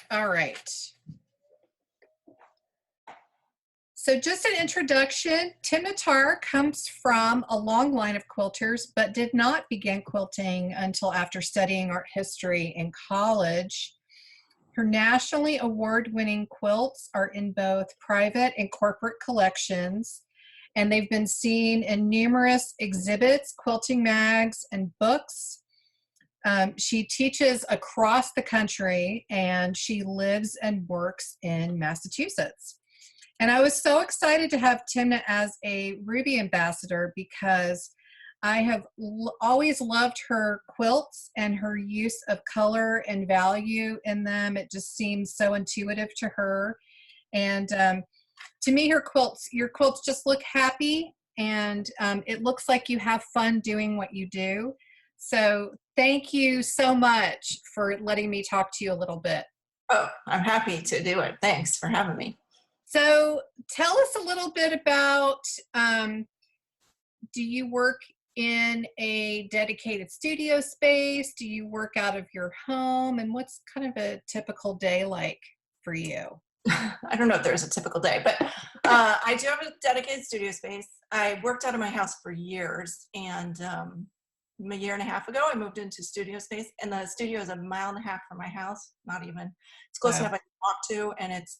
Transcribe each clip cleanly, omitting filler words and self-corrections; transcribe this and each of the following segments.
All right. So just an introduction, Timna Tarr comes from a long line of quilters, but did not begin quilting until after studying art history in college. Her nationally award-winning quilts are in both private and corporate collections, and they've been seen in numerous exhibits, quilting mags, and books. She teaches across the country, and she lives and works in Massachusetts. And I was so excited to have Timna as a Ruby ambassador because I have always loved her quilts and her use of color and value in them. It just seems so intuitive to her. And to me, your quilts just look happy, and it looks like you have fun doing what you do. So thank you so much for letting me talk to you a little bit. Oh, I'm happy to do it. Thanks for having me. So tell us a little bit about, do you work in a dedicated studio space? Do you work out of your home? And what's kind of a typical day like for you? I don't know if there's a typical day, but I do have a dedicated studio space. I worked out of my house for years, and a year and a half ago, I moved into studio space, and the studio is 1.5 miles from my house. Not even. It's close enough I can walk to, and it's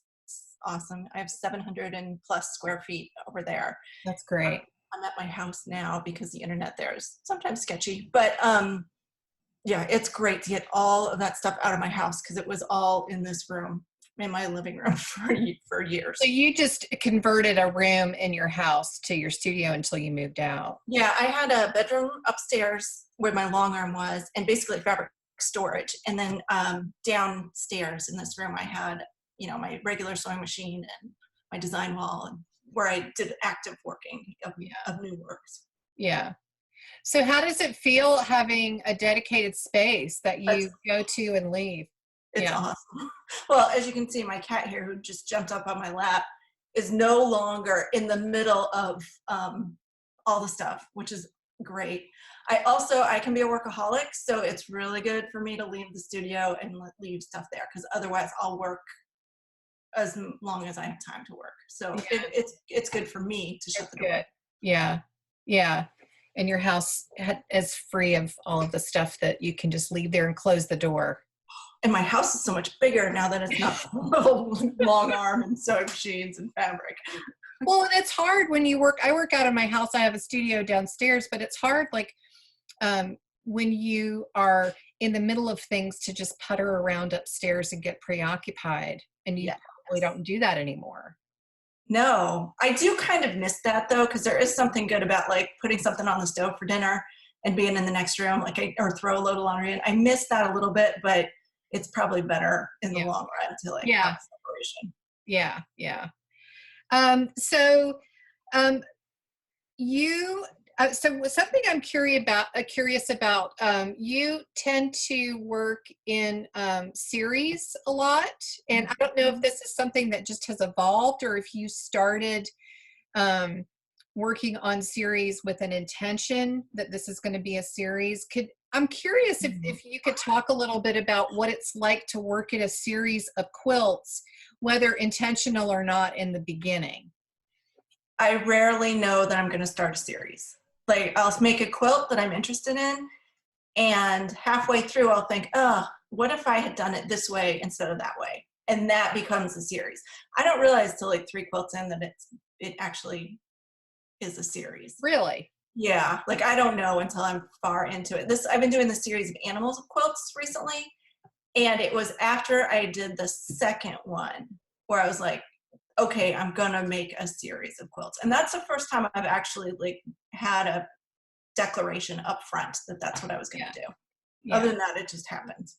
awesome. I have 700 and plus square feet over there. That's great. I'm at my house now because the internet there is sometimes sketchy, but yeah, it's great to get all of that stuff out of my house because it was all in this room, in my living room for years. So you just converted a room in your house to your studio until you moved out. Yeah, I had a bedroom upstairs where my long arm was, and basically fabric storage. And then downstairs in this room, I had, my regular sewing machine and my design wall, and where I did active working of new works. Yeah. So how does it feel having a dedicated space that you go to and leave? It's awesome. Well, as you can see, my cat here, who just jumped up on my lap, is no longer in the middle of all the stuff, which is great. I can be a workaholic, so it's really good for me to leave the studio and leave stuff there, because otherwise I'll work as long as I have time to work. So it's good for me to shut the door. Yeah. Yeah. And your house is free of all of the stuff that you can just leave there and close the door. And my house is so much bigger now that it's not little long arm and sewing machines and fabric. Well, and it's hard when you work. I work out of my house. I have a studio downstairs, but it's hard, like when you are in the middle of things, to just putter around upstairs and get preoccupied. And you probably don't do that anymore. No, I do kind of miss that though, because there is something good about like putting something on the stove for dinner and being in the next room, or throw a load of laundry in. I miss that a little bit, but it's probably better in the long run to like have separation. Yeah. Yeah. So something I'm curious about, you tend to work in series a lot, and I don't know if this is something that just has evolved or if you started working on series with an intention that this is going to be a series. I'm curious if you could talk a little bit about what it's like to work in a series of quilts, whether intentional or not in the beginning. I rarely know that I'm going to start a series. Like, I'll make a quilt that I'm interested in, and halfway through I'll think, oh, what if I had done it this way instead of that way? And that becomes a series. I don't realize till like 3 quilts in that it actually is a series. Really? Yeah, like I don't know until I'm far into it. I've been doing this series of animals quilts recently, and it was after I did the second one where I was like, okay, I'm gonna make a series of quilts. And that's the first time I've actually like had a declaration up front that that's what I was gonna do. Other than that, it just happens.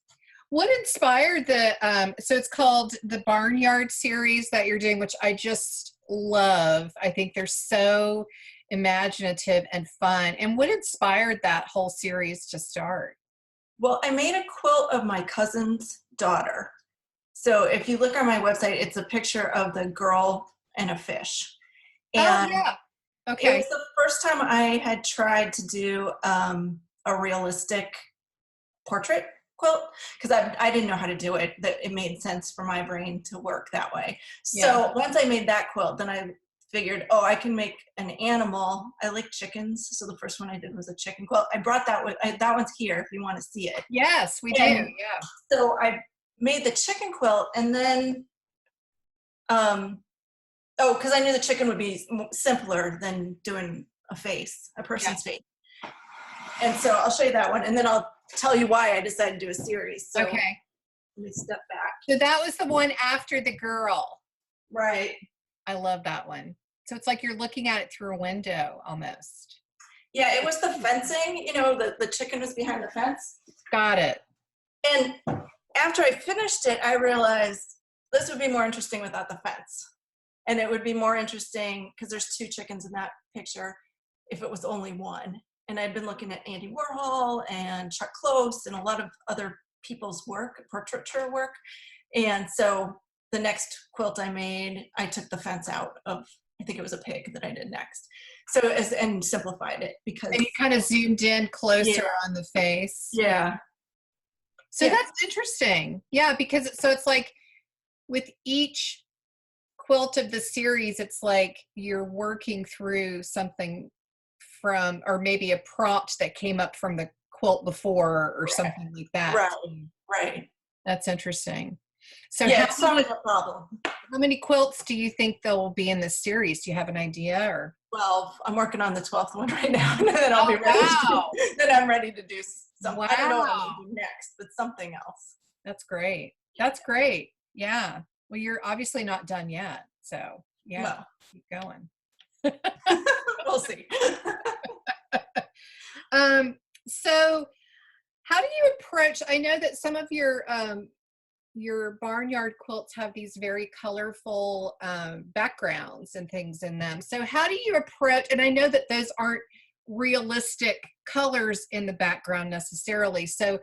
What inspired so it's called the Barnyard series that you're doing, which I just love. I think they're so imaginative and fun. And what inspired that whole series to start? Well, I made a quilt of my cousin's daughter. So if you look on my website, it's a picture of the girl and a fish. And okay. It was the first time I had tried to do a realistic portrait quilt because I didn't know how to do it, that it made sense for my brain to work that way. So Yeah. once I made that quilt, then I figured, oh, I can make an animal. I like chickens. So the first one I did was a chicken quilt. I brought that with, that one's here if you want to see it. Yes, we do. And Yeah. so I made the chicken quilt and then, because I knew the chicken would be simpler than doing a person's face. And so I'll show you that one, and then I'll tell you why I decided to do a series. So Okay. let me step back. So that was the one after the girl. Right. I love that one. So it's like you're looking at it through a window almost. Yeah, it was the fencing, the chicken was behind the fence. Got it. And after I finished it, I realized this would be more interesting without the fence. And it would be more interesting because there's 2 chickens in that picture if it was only one. And I'd been looking at Andy Warhol and Chuck Close and a lot of other people's work, portraiture work. And so the next quilt I made, I took the fence out of, I think it was a pig that I did next. So and simplified it because. And you kind of zoomed in closer on the face. Yeah. So that's interesting. Yeah, because it's like with each quilt of the series, it's like you're working through something from, or maybe a prompt that came up from the quilt before or something like that. Right. That's interesting. So it's not a problem. How many quilts do you think there will be in this series? Do you have an idea or? 12. I'm working on the 12th one right now, and then I'll be ready. Then I'm ready to do something. I don't know what I'm going to do next, but something else. That's great. That's great. Yeah. Well, you're obviously not done yet. So keep going. We'll see. So how do you approach, I know that some of your barnyard quilts have these very colorful backgrounds and things in them. So how do you approach, and I know that those aren't realistic colors in the background necessarily. So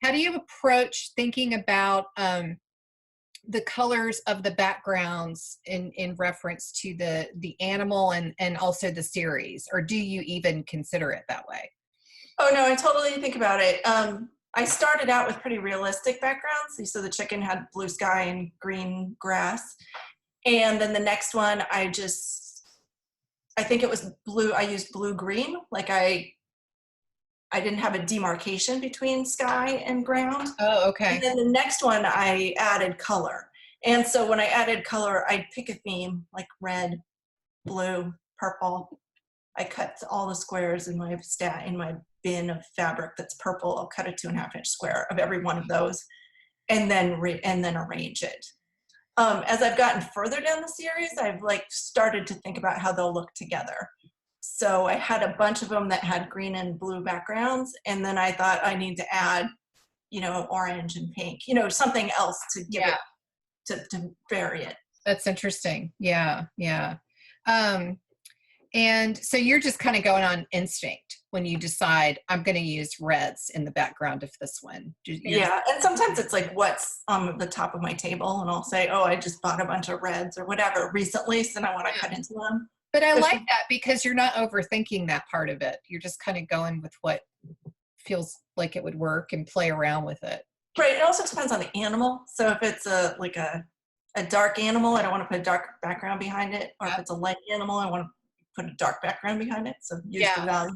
how do you approach thinking about the colors of the backgrounds in reference to the animal and also the series, or do you even consider it that way? Oh no, I totally think about it. I started out with pretty realistic backgrounds. So the chicken had blue sky and green grass. And then the next one, I think it was blue. I used blue-green. Like I didn't have a demarcation between sky and ground. Oh, okay. And then the next one, I added color. And so when I added color, I'd pick a theme like red, blue, purple. I cut all the squares in my bin of fabric that's purple. I'll cut a 2.5-inch square of every one of those, and then arrange it. As I've gotten further down the series, I've started to think about how they'll look together. So I had a bunch of them that had green and blue backgrounds, and then I thought I need to add, orange and pink, something else to give it to vary it. That's interesting. Yeah. And so you're just kind of going on instinct when you decide I'm going to use reds in the background of this one. And sometimes it's like what's on the top of my table, and I'll say, oh, I just bought a bunch of reds or whatever recently, so I want to cut into them. But I like that because you're not overthinking that part of it. You're just kind of going with what feels like it would work and play around with it. Right. It also depends on the animal. So if it's a dark animal, I don't want to put a dark background behind it. Or if it's a light animal, I want to put a dark background behind it. So use the value.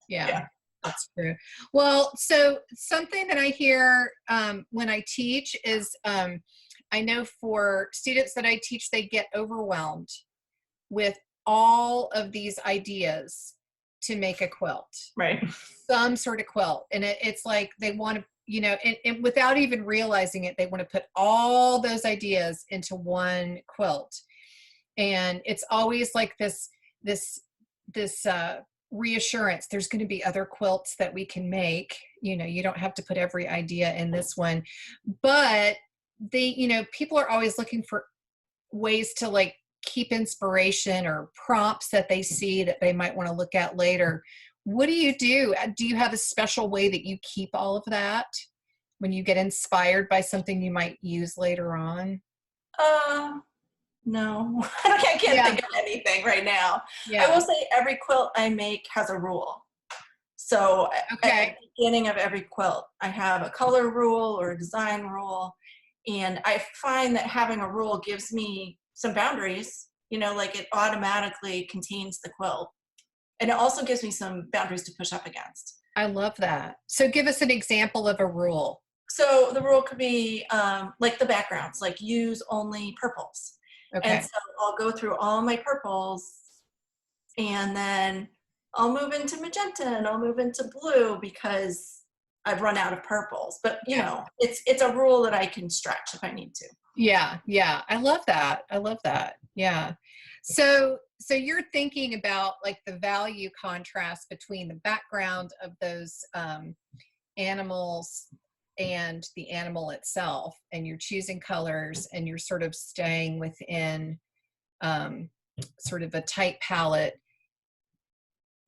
Yeah. That's true. Well, so something that I hear when I teach is I know for students that I teach, they get overwhelmed with all of these ideas to make a quilt. Right. Some sort of quilt. And it's like they want to, and without even realizing it, they want to put all those ideas into one quilt. And it's always like this reassurance. There's going to be other quilts that we can make. You don't have to put every idea in this one. But people are always looking for ways to keep inspiration or prompts that they see that they might want to look at later. What do you do? Do you have a special way that you keep all of that when you get inspired by something you might use later on? No, I can't think of anything right now. I will say every quilt I make has a rule. So at Okay. the beginning of every quilt, I have a color rule or a design rule. And I find that having a rule gives me some boundaries, like it automatically contains the quilt. And it also gives me some boundaries to push up against. I love that. So give us an example of a rule. So the rule could be like the backgrounds, like use only purples. And Okay. so I'll go through all my purples and then I'll move into magenta and I'll move into blue because I've run out of purples. But Yeah. it's a rule that I can stretch if I need to. Yeah. Yeah. I love that. I love that. Yeah. So you're thinking about like the value contrast between the background of those animals and the animal itself, and you're choosing colors and you're sort of staying within sort of a tight palette,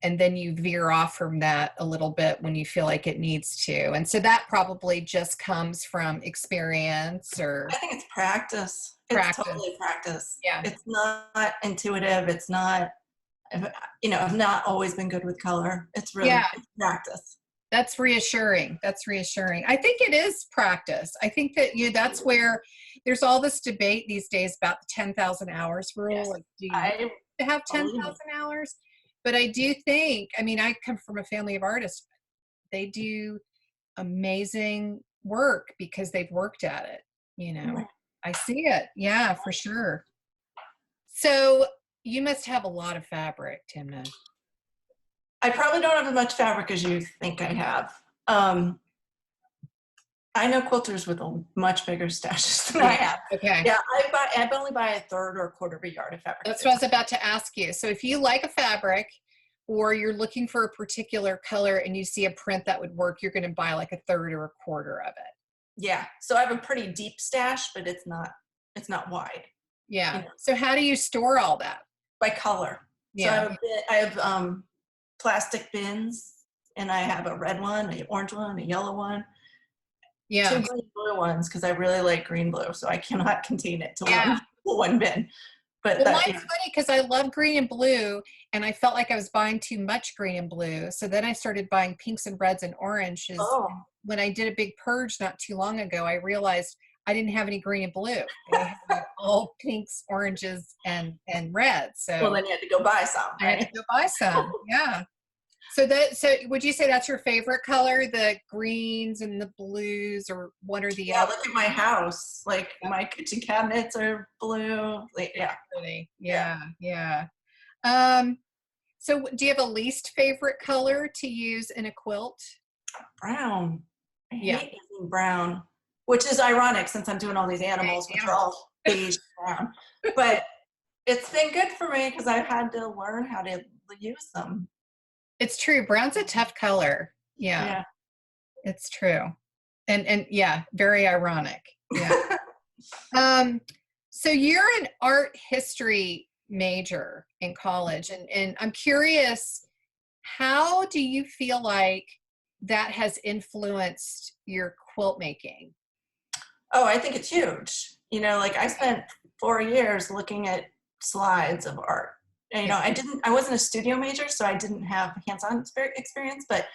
and then you veer off from that a little bit when you feel like it needs to. And so that probably just comes from experience or I think it's practice. It's practice. totally practice. Yeah. It's not intuitive. It's not, I've not always been good with color. It's Yeah. it's practice. That's reassuring. That's reassuring. I think it is practice. I think that that's where there's all this debate these days about the 10,000 hours rule. Yes. Like, do you I have believe 10,000 it. hours? But I do think, I mean, I come from a family of artists. They do amazing work because they've worked at it. Right. I see it. Yeah, for sure. So you must have a lot of fabric, Timna. I probably don't have as much fabric as you think I have. I know quilters with a much bigger stashes than I have. Okay. Yeah, I only buy a third or a quarter of a yard of fabric. That's what I was about to ask you. So if you like a fabric or you're looking for a particular color and you see a print that would work, you're going to buy like a third or a quarter of it. Yeah, so I have a pretty deep stash, but it's not wide. Yeah. So how do you store all that? By color. So Yeah. I have plastic bins, and I have a red one, an orange one, a yellow one, Yeah. two green blue ones because I really like green blue, so I cannot contain it to Yeah. one bin. But Well, mine's funny because I love green and blue, and I felt like I was buying too much green and blue. So then I started buying pinks and reds and oranges. oh, When I did a big purge not too long ago, I realized I didn't have any green and blue. I had all pinks, oranges, and reds. well, So then you had to go buy some, I had to right? go buy some. Yeah. So would you say that's your favorite color, the greens and the blues, or one or the Yeah, other? look at my house. Like my kitchen cabinets are blue. Like, yeah. Really? Yeah. So do you have a least favorite color to use in a quilt? Brown. I Yeah. hate using brown, which is ironic since I'm doing all these animals, which are all beige brown. But it's been good for me because I've had to learn how to use them. It's true. Brown's a tough color. Yeah, Yeah. it's true. And yeah, very ironic. Yeah. So you're an art history major in college, and I'm curious, how do you feel like that has influenced your quilt making? Oh, I think it's huge. Like I spent 4 years looking at slides of art. And, I wasn't a studio major, so I didn't have hands-on experience, but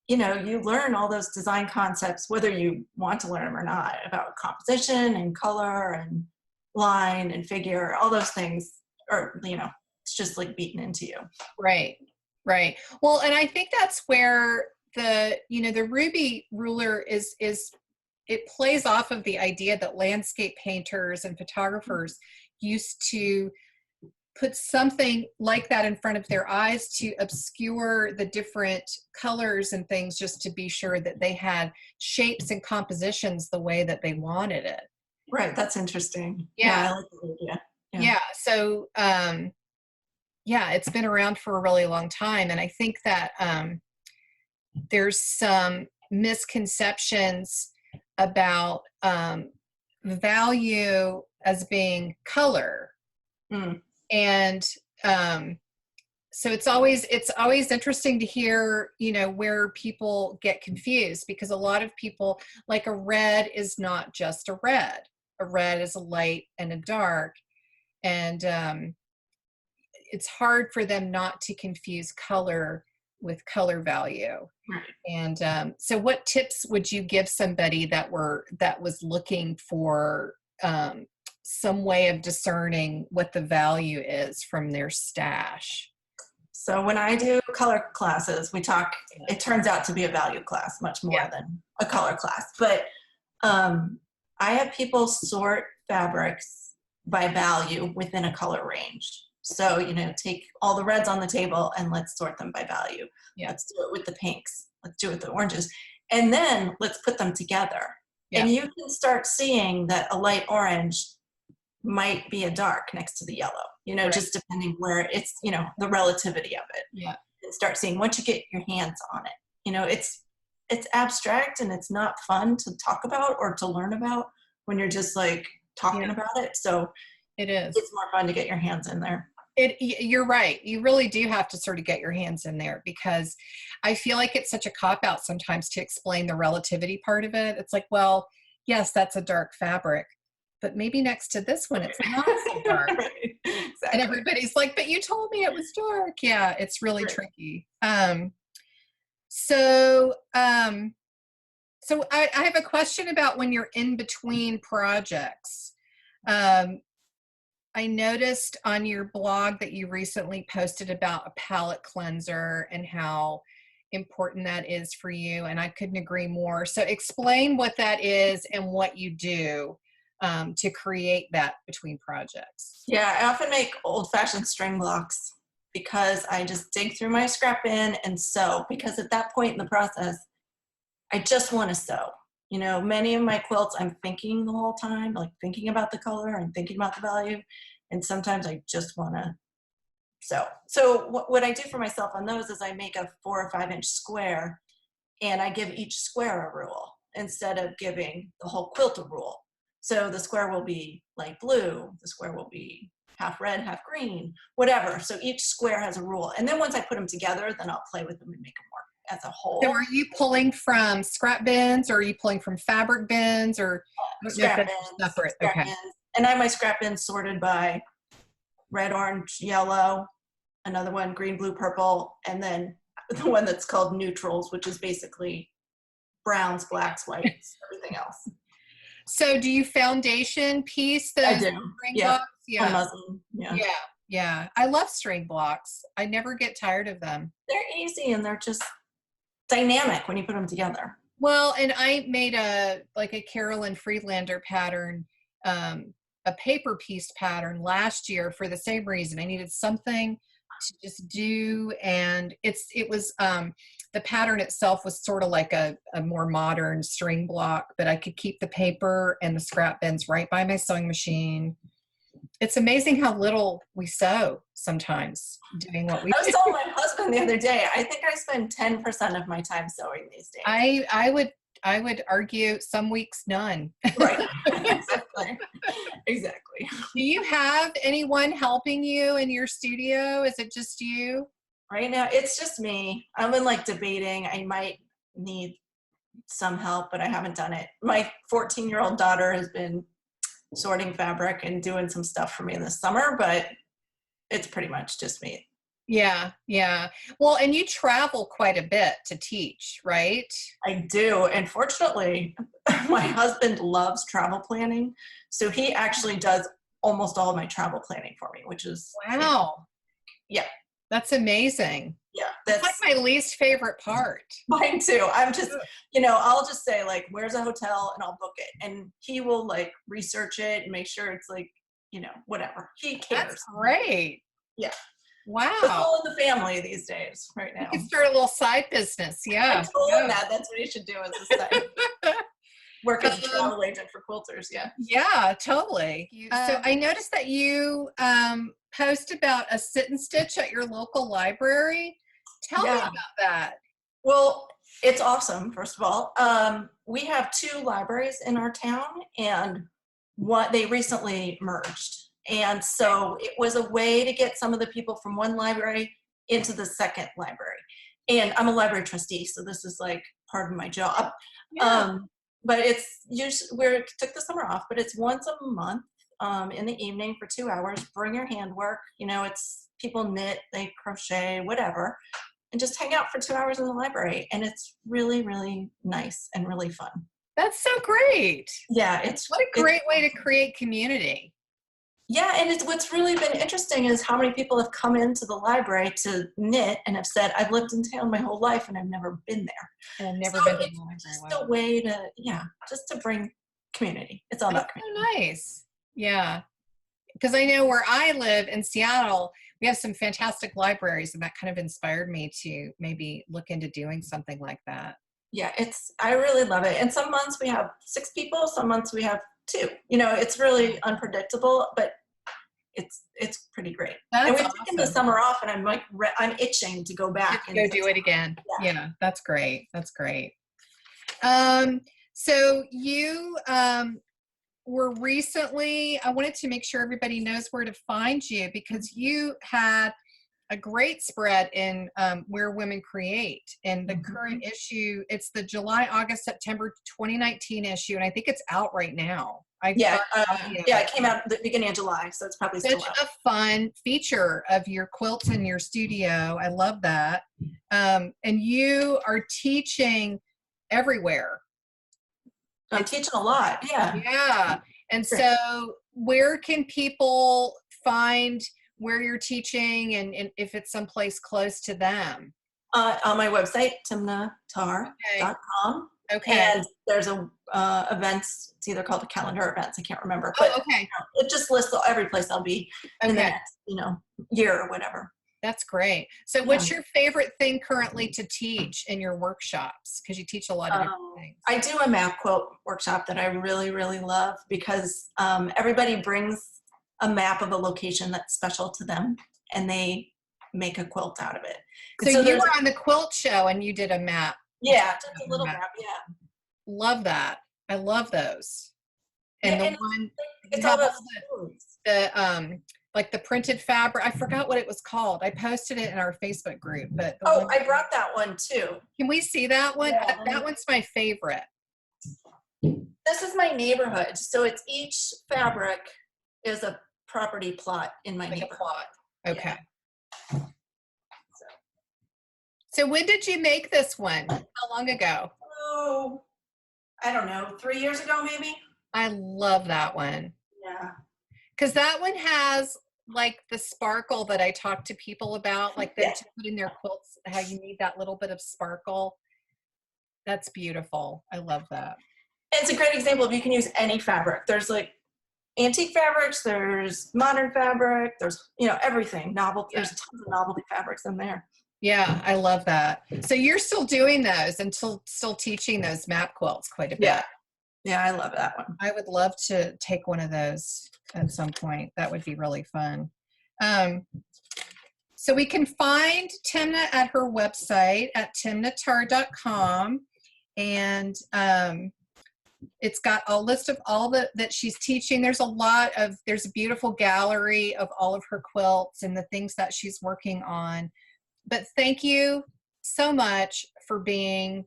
you learn all those design concepts, whether you want to learn them or not, about composition and color and line and figure, all those things are, it's just like beaten into you. Right. Well, and I think that's where the Ruby ruler is it plays off of the idea that landscape painters and photographers used to put something like that in front of their eyes to obscure the different colors and things, just to be sure that they had shapes and compositions the way that they wanted it. Right. That's interesting. Yeah. I like the idea. Yeah. So, yeah, it's been around for a really long time. And I think that there's some misconceptions about value as being color. Mm. And so it's always interesting to hear, where people get confused, because a lot of people, like, a red is not just a red. A red is a light and a dark. And it's hard for them not to confuse color with color value. Right. And so what tips would you give somebody that was looking for some way of discerning what the value is from their stash? So when I do color classes, it turns out to be a value class much more than a color class. But I have people sort fabrics by value within a color range. So, take all the reds on the table and let's sort them by value. Yeah. Let's do it with the pinks. Let's do it with the oranges. And then let's put them together. Yeah. And you can start seeing that a light orange might be a dark next to the yellow, Right. just depending where it's, the relativity of it. Yeah. And start seeing once you get your hands on it, it's abstract and it's not fun to talk about or to learn about when you're just like talking about it. So it is. It's more fun to get your hands in there. You're right. You really do have to sort of get your hands in there, because I feel like it's such a cop-out sometimes to explain the relativity part of it. It's like, well, yes, that's a dark fabric, but maybe next to this one, it's not so dark. Right. Exactly. And everybody's like, but you told me it was dark. Yeah, it's really tricky. So I have a question about when you're in between projects. I noticed on your blog that you recently posted about a palate cleanser and how important that is for you, and I couldn't agree more. So explain what that is and what you do to create that between projects. Yeah, I often make old-fashioned string blocks because I just dig through my scrap bin and sew, because at that point in the process, I just want to sew. Many of my quilts, I'm thinking the whole time, like thinking about the color and thinking about the value. And sometimes I just want to sew. So what I do for myself on those is I make a 4 or 5 inch square, and I give each square a rule instead of giving the whole quilt a rule. So the square will be light blue, the square will be half red, half green, whatever. So each square has a rule. And then once I put them together, then I'll play with them and make them work as a whole. So are you pulling from scrap bins, or are you pulling from fabric bins, or scrap bins? Separate. Scrap Okay. bins. And I have my scrap bins sorted by red, orange, yellow, another one green, blue, purple, and then the one that's called neutrals, which is basically browns, blacks, whites, everything else. So do you foundation piece the I do. string blocks? Yeah. Muslin. Yeah. Yeah. Yeah. I love string blocks. I never get tired of them. They're easy and they're just dynamic when you put them together. Well, and I made a Carolyn Friedlander pattern, a paper piece pattern last year for the same reason. I needed something to just do, and it was the pattern itself was sort of like a more modern string block, but I could keep the paper and the scrap bins right by my sewing machine. It's amazing how little we sew sometimes doing what we do. I was telling my husband the other day, I think I spend 10% of my time sewing these days. I would argue some weeks none. Right. Exactly. Do you have anyone helping you in your studio? Is it just you? Right now, it's just me. I've been debating. I might need some help, but I haven't done it. My 14-year-old daughter has been sorting fabric and doing some stuff for me in the summer, but it's pretty much just me. Yeah, yeah. Well, and you travel quite a bit to teach, right? I do. And fortunately, my husband loves travel planning. So he actually does almost all of my travel planning for me, which is wow. Yeah. That's amazing. Yeah. That's like my least favorite part. Mine too. I'm just, I'll just say where's a hotel, and I'll book it. And he will research it and make sure it's whatever. He cares. That's great. Yeah. Wow. It's all in the family these days right now. You can start a little side business. Yeah. I told him that's what he should do as a side. Work as a travel agent for quilters. Yeah. Yeah, totally. So I noticed that you post about a sit and stitch at your local library. Tell me about that. Well, it's awesome. First of all, we have 2 libraries in our town, and they recently merged. And so it was a way to get some of the people from one library into the second library. And I'm a library trustee, so this is part of my job. Yeah. But it's usually, we took the summer off, but it's once a month in the evening for 2 hours. Bring your handwork. It's people knit, they crochet, whatever. and just hang out for 2 hours in the library. And it's really, really nice and really fun. That's so great. Yeah, What a great way to create community. Yeah, and what's really been interesting is how many people have come into the library to knit and have said, I've lived in town my whole life and I've never been there. And I've never So been to the it's library. just a way to, just to bring community. It's all about community. So nice. Yeah. Because I know where I live in Seattle, we have some fantastic libraries, and that kind of inspired me to maybe look into doing something like that. Yeah, I really love it. And some months we have 6 people, some months we have 2. It's really unpredictable, but it's pretty great. That's and we've awesome. taken the summer off, and I'm itching to go back and go do it again. Yeah, that's great. That's great. So you were recently, I wanted to make sure everybody knows where to find you, because you had a great spread in Where Women Create, and the current issue, it's the July, August, September 2019 issue, and I think it's out right now. It came out at the beginning of July, so it's probably still out. Such a fun feature of your quilts in your studio. I love that. And you are teaching everywhere. I'm teaching a lot, yeah. Yeah. And so where can people find where you're teaching, and if it's someplace close to them? On my website, timnatarr.com. Okay. And there's events. It's either called a calendar events. I can't remember. But okay. It just lists every place I'll be in the next, year or whatever. That's great. So what's your favorite thing currently to teach in your workshops? Because you teach a lot of different things. I do a map quilt workshop that I really, really love, because everybody brings a map of a location that's special to them, and they make a quilt out of it. So you were on the quilt show and you did a map. Yeah, just a little map. Yeah. Love that. I love those. And it's all about the like the printed fabric. I forgot what it was called. I posted it in our Facebook group, but I brought that one too. Can we see that one? Yeah. That one's my favorite. This is my neighborhood. So it's each fabric is a property plot in my neighborhood. Plot. Okay. Yeah. So when did you make this one? How long ago? Oh, I don't know, 3 years ago maybe. I love that one. Yeah. Because that one has like the sparkle that I talk to people about, like them to put in their quilts, how you need that little bit of sparkle. That's beautiful. I love that. And it's a great example of you can use any fabric. There's like antique fabrics, there's modern fabric, there's, everything. There's tons of novelty fabrics in there. Yeah, I love that. So you're still doing those and still teaching those map quilts quite a bit. Yeah, I love that one. I would love to take one of those at some point. That would be really fun. So we can find Timna at her website at timnatarr.com, and it's got a list of all that she's teaching. There's a beautiful gallery of all of her quilts and the things that she's working on. But thank you so much for being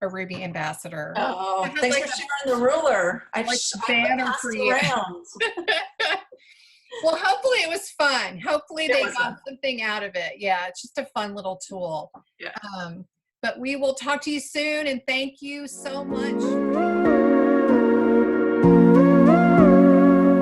a Ruby ambassador. Oh, thanks for sharing the ruler. I banner for you. Well, hopefully it was fun. Hopefully they got something out of it. Yeah, it's just a fun little tool. Yeah. But we will talk to you soon, and thank you so much.